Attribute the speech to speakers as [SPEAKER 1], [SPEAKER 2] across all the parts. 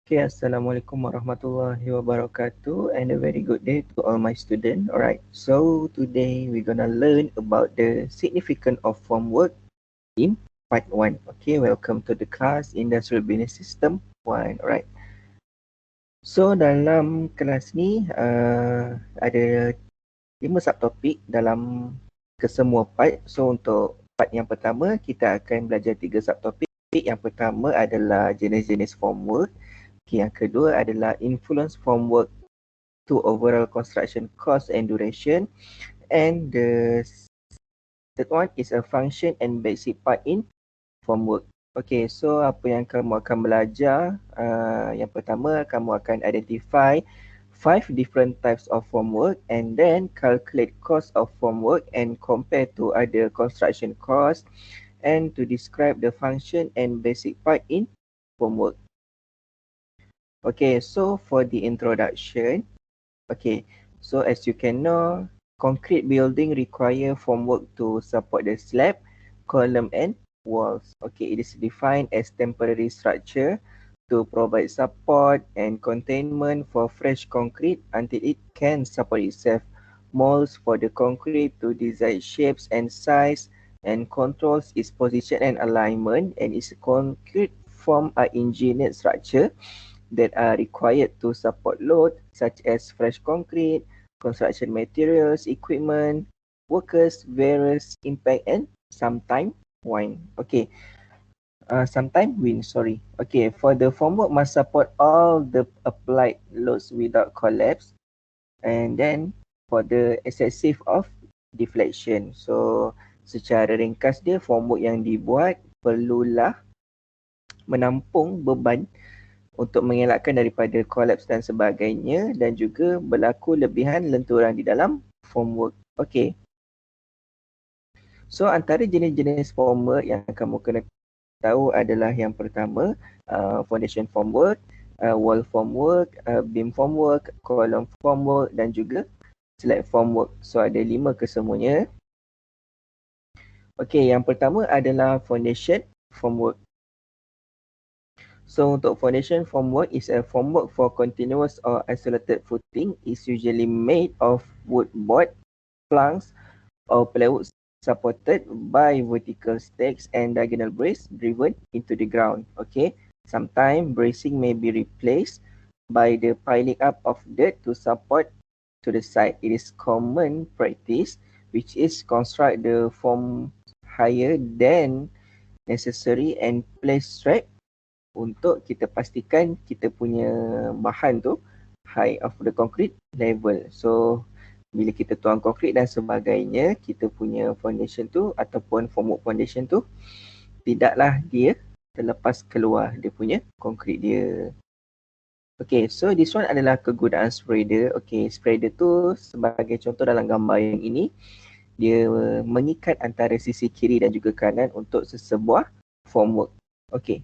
[SPEAKER 1] Okay, Assalamualaikum warahmatullahi wabarakatuh and a very good day to all my students. Alright, so today we're gonna learn about the significance of formwork in part 1. Okay, welcome to the class Industrial Business System 1. Alright, so dalam kelas ni ada 5 subtopik dalam kesemua part. So untuk part yang pertama kita akan belajar 3 subtopik. Yang pertama adalah jenis-jenis formwork. Okay, yang kedua adalah influence formwork to overall construction cost and duration. And the third one is a function and basic part in formwork. Okay, so apa yang kamu akan belajar? Yang pertama, kamu akan identify 5 different types of formwork and then calculate cost of formwork and compare to other construction cost and to describe the function and basic part in formwork. Okay, so for the introduction, okay, so as you can know, concrete building require formwork to support the slab, column and walls. Okay, it is defined as temporary structure to provide support and containment for fresh concrete until it can support itself. Molds for the concrete to design shapes and size and controls its position and alignment, and its concrete form are engineered structure that are required to support load such as fresh concrete, construction materials, equipment, workers, various impact and sometimes wind. Okay, sometimes wind, sorry. Okay, for the formwork must support all the applied loads without collapse, and then for the excessive of deflection. So secara ringkas dia, formwork yang dibuat perlulah menampung beban untuk mengelakkan daripada kolaps dan sebagainya, dan juga berlaku lebihan lenturan di dalam formwork. Okey. So antara jenis-jenis formwork yang kamu kena tahu adalah yang pertama, foundation formwork, wall formwork, beam formwork, column formwork dan juga slab formwork. So ada 5 kesemuanya. Okey, yang pertama adalah foundation formwork. So untuk foundation formwork is a formwork for continuous or isolated footing, is usually made of wood board, planks or plywood supported by vertical stakes and diagonal brace driven into the ground. Okay, sometimes bracing may be replaced by the piling up of dirt to support to the side. It is common practice which is construct the form higher than necessary and place strap untuk kita pastikan kita punya bahan tu high of the concrete level. So bila kita tuang konkrit dan sebagainya, kita punya foundation tu ataupun formwork foundation tu tidaklah dia terlepas keluar dia punya konkrit dia. Okay, so this one adalah kegunaan spreader. Okay, spreader tu sebagai contoh dalam gambar yang ini, dia mengikat antara sisi kiri dan juga kanan untuk sesebuah formwork. Okay.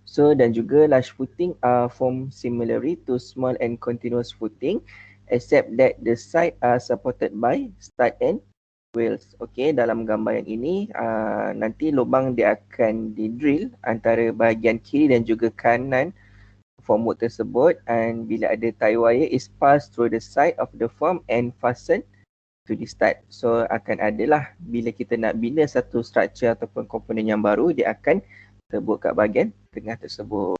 [SPEAKER 1] So dan juga large footing are formed similarly to small and continuous footing, except that the side are supported by stud and wheels. Okay, dalam gambar yang ini nanti lubang dia akan di-drill antara bahagian kiri dan juga kanan formwork tersebut, and bila ada tie wire is passed through the side of the form and fastened to the stud. So akan adalah bila kita nak bina satu structure ataupun komponen yang baru, dia akan terbut kat bahagian tengah tersebut.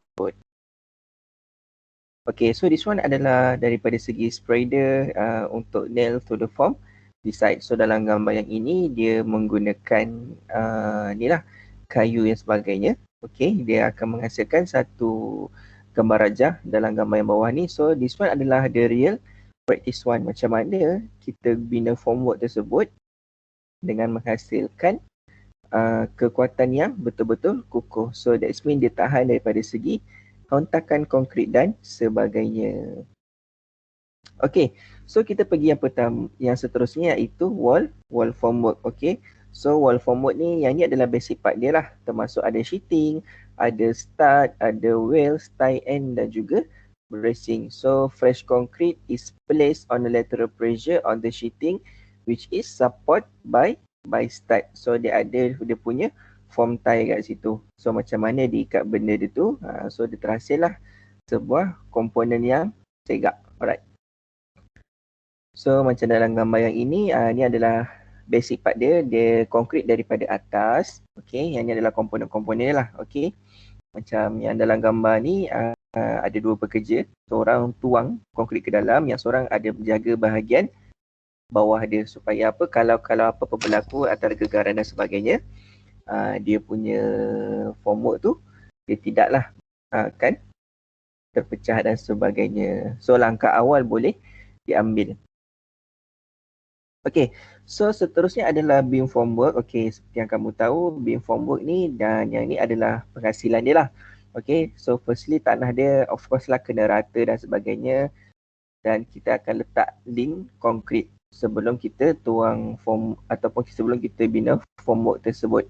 [SPEAKER 1] Okay, so this one adalah daripada segi spreader untuk nail to the form di side. So dalam gambar yang ini dia menggunakan ni lah kayu dan sebagainya. Okay, dia akan menghasilkan satu gambar rajah dalam gambar yang bawah ni. So this one adalah the real practice one, macam mana kita bina formwork tersebut dengan menghasilkan kekuatan yang betul-betul kukuh. So that means dia tahan daripada segi hentakan konkrit dan sebagainya. Okay, so kita pergi yang pertama, yang seterusnya iaitu wall formwork. Okay, so wall formwork ni, yang ni adalah basic part dia lah, termasuk ada sheeting, ada stud, ada wheels, tie end dan juga bracing. So fresh concrete is placed on the lateral pressure on the sheeting which is support by stud. So dia ada dia punya form tie kat situ. So macam mana diikat benda dia tu, so dia terhasil lah sebuah komponen yang segak. Alright. So macam dalam gambar yang ini, ni adalah basic part dia. Dia konkrit daripada atas. Okay, yang ni adalah komponen-komponen dia lah. Okay, macam yang dalam gambar ni ada dua pekerja. Seorang tuang konkrit ke dalam, yang seorang ada menjaga bahagian bawah dia supaya apa, kalau apa-apa berlaku antara gegaran dan sebagainya, dia punya formwork tu dia tidaklah kan terpecah dan sebagainya. So langkah awal boleh diambil. Okay, so seterusnya adalah beam formwork. Okay, seperti yang kamu tahu, beam formwork ni dan yang ni adalah penghasilan dia lah. Okay, so firstly tanah dia of course lah kena rata dan sebagainya, dan kita akan letak link konkrit sebelum kita tuang form ataupun sebelum kita bina formwork tersebut.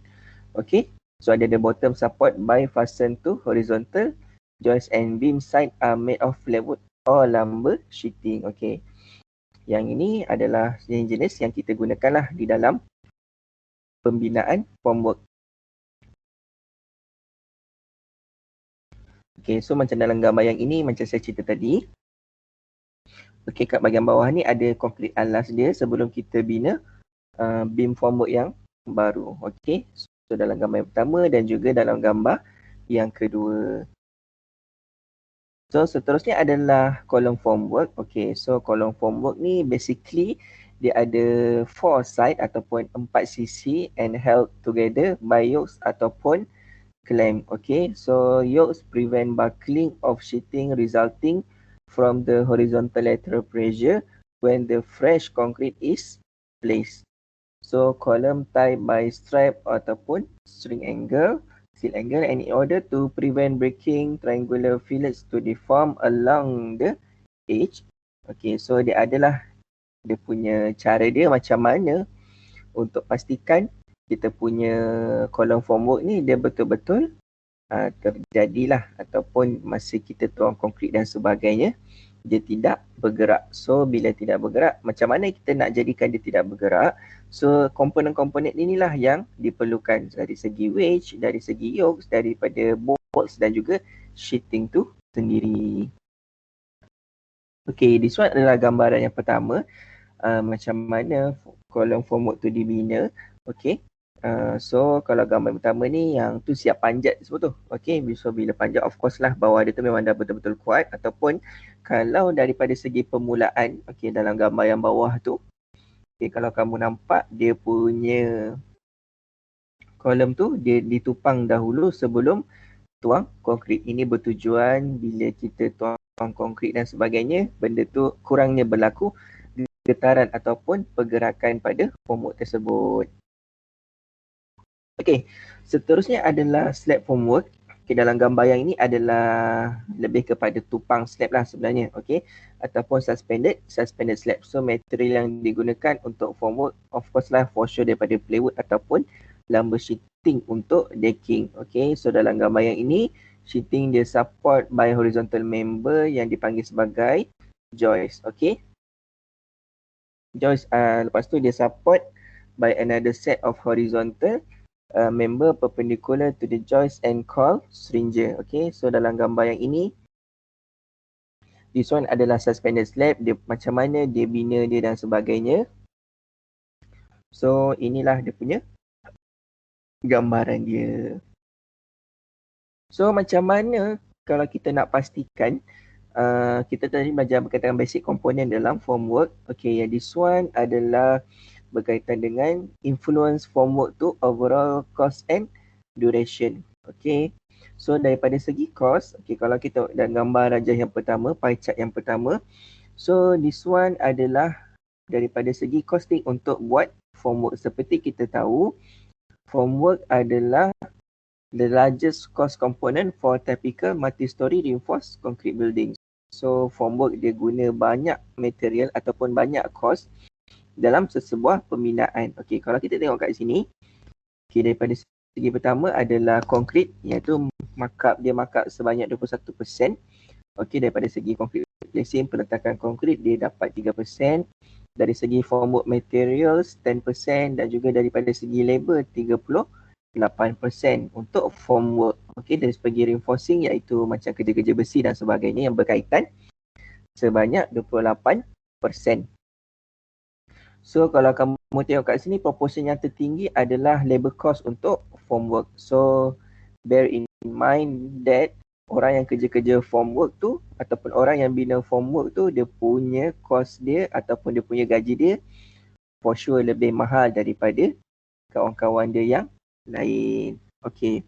[SPEAKER 1] Okay, so ada the bottom support by fasten to horizontal joist and beam side are made of plywood or lumber sheeting. Okay, yang ini adalah jenis yang kita gunakanlah di dalam pembinaan formwork. Okay, so macam dalam gambar yang ini, macam saya cerita tadi. Okay, kat bahagian bawah ni ada konkrit alas dia sebelum kita bina beam formwork yang baru. Okay, so dalam gambar yang pertama dan juga dalam gambar yang kedua. So seterusnya adalah column formwork. Okay, so column formwork ni basically dia ada 4 side ataupun 4 sisi and held together by yokes ataupun clamp. Okay, so yokes prevent buckling of sheeting resulting from the horizontal lateral pressure when the fresh concrete is placed. So column tied by strap ataupun string angle, steel angle, and in order to prevent breaking triangular fillets to deform along the edge. Okay, so dia adalah dia punya cara dia macam mana untuk pastikan kita punya column formwork ni dia betul-betul terjadilah ataupun masa kita tuang konkrit dan sebagainya dia tidak bergerak. So bila tidak bergerak, macam mana kita nak jadikan dia tidak bergerak? So komponen-komponen inilah yang diperlukan dari segi wedge, dari segi yokes, daripada bolts dan juga sheeting tu sendiri. Okay, this one adalah gambaran yang pertama macam mana kolom formwork tu dibina. Okay, so kalau gambar pertama ni yang tu siap panjat semua tu. Okay, so bila panjat of course lah bawah dia tu memang dah betul-betul kuat. Ataupun kalau daripada segi permulaan, okay, dalam gambar yang bawah tu, okay, kalau kamu nampak dia punya kolom tu dia ditupang dahulu sebelum tuang konkrit. Ini bertujuan bila kita tuang konkrit dan sebagainya, benda tu kurangnya berlaku getaran ataupun pergerakan pada formwork tersebut. Okey, seterusnya adalah slab formwork. Okay, dalam gambar yang ini adalah lebih kepada tupang slab lah sebenarnya, okey, ataupun suspended slab. So material yang digunakan untuk formwork of course lah for sure daripada plywood ataupun lumber sheeting untuk decking. Okey, so dalam gambar yang ini sheeting dia support by horizontal member yang dipanggil sebagai joist. Okey, joist lepas tu dia support by another set of horizontal member perpendicular to the joist and called stringer. Okay, so dalam gambar yang ini, this one adalah suspended slab. Dia macam mana dia bina dia dan sebagainya. So inilah dia punya gambaran dia. So macam mana kalau kita nak pastikan kita tadi belajar berkaitan basic komponen dalam formwork. Okay, yang this one adalah berkaitan dengan influence formwork tu overall cost and duration. Okay, so daripada segi cost, okay, kalau kita dan gambar rajah yang pertama, pie chart yang pertama, so this one adalah daripada segi costing untuk buat formwork. Seperti kita tahu, formwork adalah the largest cost component for typical multi-story reinforced concrete buildings. So formwork dia guna banyak material ataupun banyak cost dalam sesebuah pembinaan. Okey, kalau kita tengok kat sini, okey, daripada segi pertama adalah konkrit, iaitu markup sebanyak 21%. Okey, daripada segi konkrit placing, peletakan konkrit dia dapat 3%. Dari segi formwork materials 10% dan juga daripada segi labor 30%. 8% untuk formwork. Okey, dari segi reinforcing iaitu macam kerja-kerja besi dan sebagainya yang berkaitan sebanyak 28%. So kalau kamu tengok kat sini, proportion yang tertinggi adalah labor cost untuk formwork. So bear in mind that orang yang kerja-kerja formwork tu ataupun orang yang bina formwork tu, dia punya cost dia ataupun dia punya gaji dia for sure lebih mahal daripada kawan-kawan dia yang lain. Okay.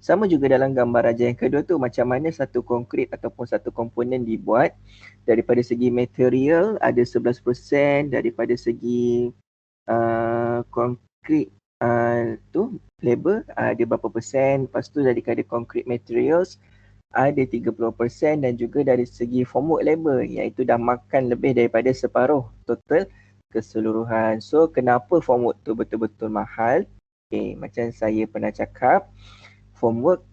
[SPEAKER 1] Sama juga dalam gambar raja yang kedua tu, macam mana satu konkrit ataupun satu komponen dibuat. Daripada segi material ada 11%, daripada segi konkrit tu labor ada berapa persen, lepas tu daripada concrete materials ada 30% dan juga dari segi formwork labor iaitu dah makan lebih daripada separuh total keseluruhan. So kenapa formwork tu betul-betul mahal? Okay, macam saya pernah cakap, formwork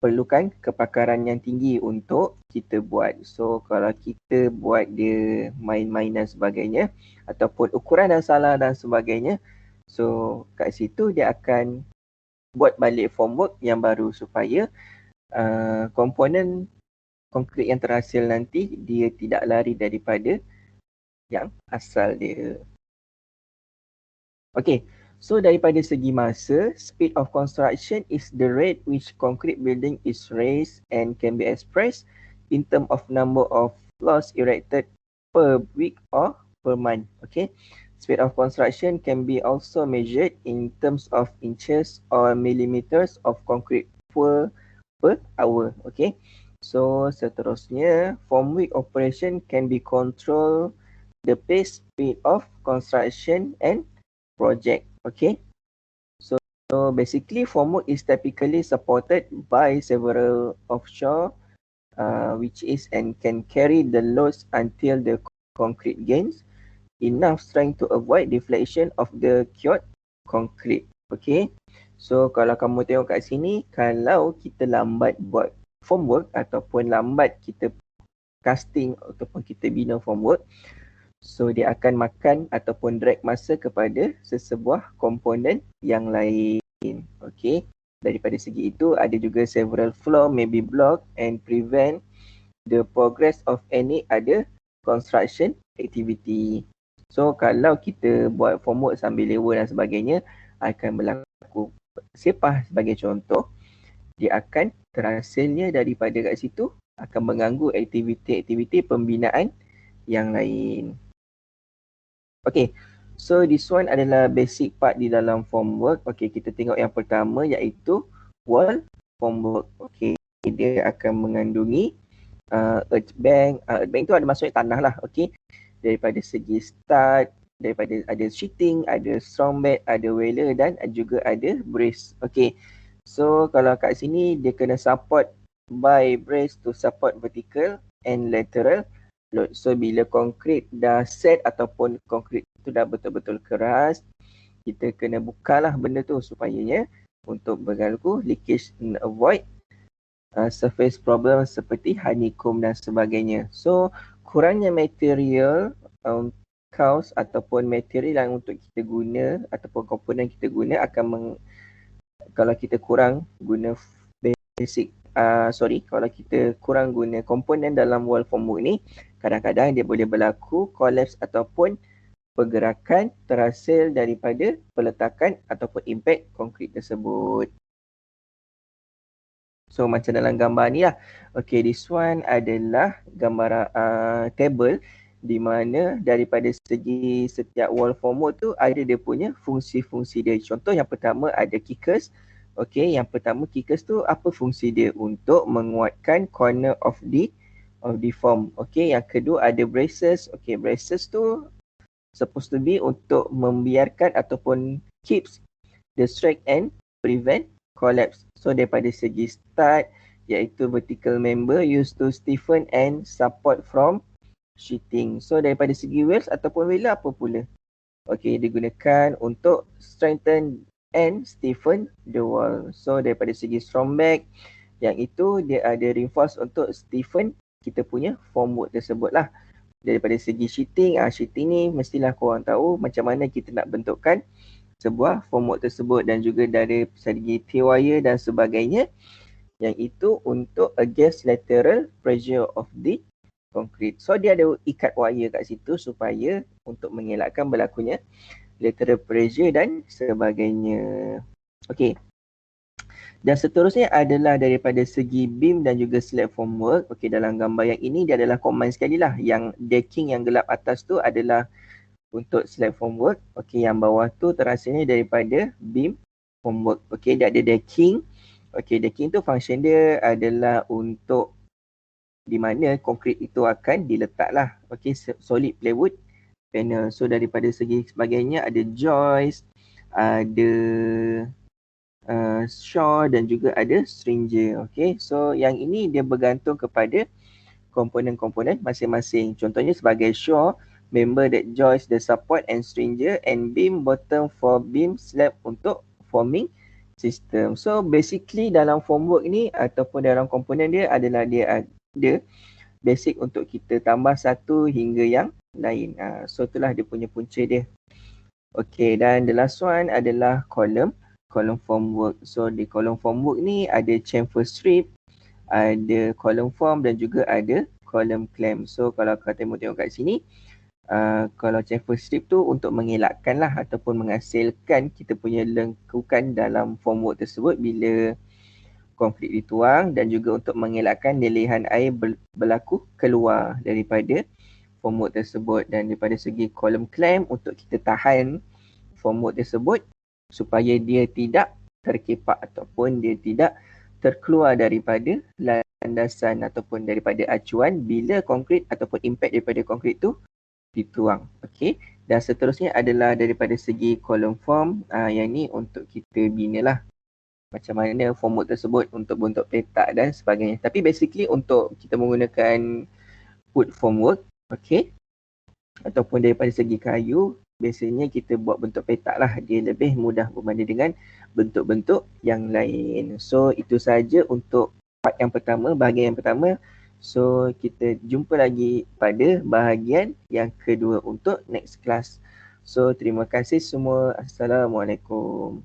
[SPEAKER 1] perlukan kepakaran yang tinggi untuk kita buat. So kalau kita buat dia main-main dan sebagainya ataupun ukuran dah salah dan sebagainya, so kat situ dia akan buat balik formwork yang baru supaya komponen konkrit yang terhasil nanti dia tidak lari daripada yang asal dia. Okay, so daripada segi masa, speed of construction is the rate which concrete building is raised and can be expressed in terms of number of floors erected per week or per month. Okay, speed of construction can be also measured in terms of inches or millimeters of concrete per hour. Okay, so seterusnya, form week operation can be control the pace, speed of construction and project. Okay, so basically formwork is typically supported by several offshore which is and can carry the loads until the concrete gains enough strength to avoid deflection of the cured concrete. Okay, so kalau kamu tengok kat sini, kalau kita lambat buat formwork ataupun lambat kita casting ataupun kita bina formwork, so dia akan makan ataupun drag masa kepada sesebuah komponen yang lain. Okay, daripada segi itu ada juga several floor may be blocked and prevent the progress of any other construction activity. So kalau kita buat formwork sambil lewa dan sebagainya, akan berlaku sepah sebagai contoh, dia akan terhasilnya daripada kat situ akan mengganggu aktiviti-aktiviti pembinaan yang lain. Okay, so this one adalah basic part di dalam formwork. Okay, kita tengok yang pertama iaitu wall formwork. Okay, dia akan mengandungi earth bank. Earth bank tu ada maksudnya tanah lah. Okay, daripada segi start, daripada ada sheeting, ada strong bed, ada wailer dan juga ada brace. Okay, so kalau kat sini dia kena support by brace to support vertical and lateral load. So bila konkrit dah set ataupun konkrit tu dah betul-betul keras, kita kena bukalah benda tu supaya untuk berlaku leakage and avoid surface problem seperti honeycomb dan sebagainya. So kurangnya material cost ataupun material yang untuk kita guna ataupun komponen kita guna akan kalau kita kurang guna basic kalau kita kurang guna komponen dalam wall formwork ni, kadang-kadang dia boleh berlaku collapse ataupun pergerakan terhasil daripada peletakan ataupun impact konkrit tersebut. So macam dalam gambar ni lah. Okay, this one adalah gambar table di mana daripada segi setiap wall formwork tu ada dia punya fungsi-fungsi dia. Contoh yang pertama ada kickers. Okay, yang pertama kickers tu apa fungsi dia? Untuk menguatkan corner of the form. Okay, yang kedua ada braces. Okay, braces tu supposed to be untuk membiarkan ataupun keeps the strength and prevent collapse. So daripada segi start iaitu vertical member used to stiffen and support from sheeting. So daripada segi wheels ataupun wheeler apa pula? Okay, digunakan untuk strengthen and stiffen the wall. So daripada segi strong back, yang itu dia ada reinforce untuk stiffen kita punya formwork tersebut lah. Daripada segi sheeting, sheeting ni mestilah korang tahu macam mana kita nak bentukkan sebuah formwork tersebut dan juga dari segi T-wire dan sebagainya, yang itu untuk against lateral pressure of the concrete. So dia ada ikat wire kat situ supaya untuk mengelakkan berlakunya lateral pressure dan sebagainya. Okey. Dan seterusnya adalah daripada segi beam dan juga slab formwork. Okey, dalam gambar yang ini dia adalah combine sekali lah. Yang decking yang gelap atas tu adalah untuk slab formwork. Okey, yang bawah tu terasanya daripada beam formwork. Okey, dia ada decking. Okey, decking tu function dia adalah untuk di mana konkrit itu akan diletak lah. Okey, solid plywood panel. So daripada segi sebagainya ada joist, ada shore dan juga ada stringer. Okay, so yang ini dia bergantung kepada komponen-komponen masing-masing. Contohnya sebagai shore, member that joins the support and stringer and beam bottom for beam slab untuk forming system. So basically dalam formwork ni ataupun dalam komponen dia adalah dia ada basic untuk kita tambah satu hingga yang lain. So itulah dia punya punca dia. Okay, dan the last one adalah column formwork. So di column formwork ni ada chamfer strip, ada column form dan juga ada column clamp. So kalau kau tengok kat sini, kalau chamfer strip tu untuk mengelakkan lah ataupun menghasilkan kita punya lengkukan dalam formwork tersebut bila konkrit dituang, dan juga untuk mengelakkan lelehan air berlaku keluar daripada formwork tersebut. Dan daripada segi column clamp untuk kita tahan formwork tersebut supaya dia tidak terkepak ataupun dia tidak terkeluar daripada landasan ataupun daripada acuan bila konkrit ataupun impact daripada konkrit tu dituang. Okey. Dan seterusnya adalah daripada segi column form, yang ni untuk kita bina lah macam mana formwork tersebut untuk bentuk petak dan sebagainya. Tapi basically untuk kita menggunakan wood formwork, okey, ataupun daripada segi kayu, biasanya kita buat bentuk petak lah. Dia lebih mudah berbanding dengan bentuk-bentuk yang lain. So itu saja untuk part yang pertama, bahagian yang pertama. So kita jumpa lagi pada bahagian yang kedua untuk next class. So terima kasih semua. Assalamualaikum.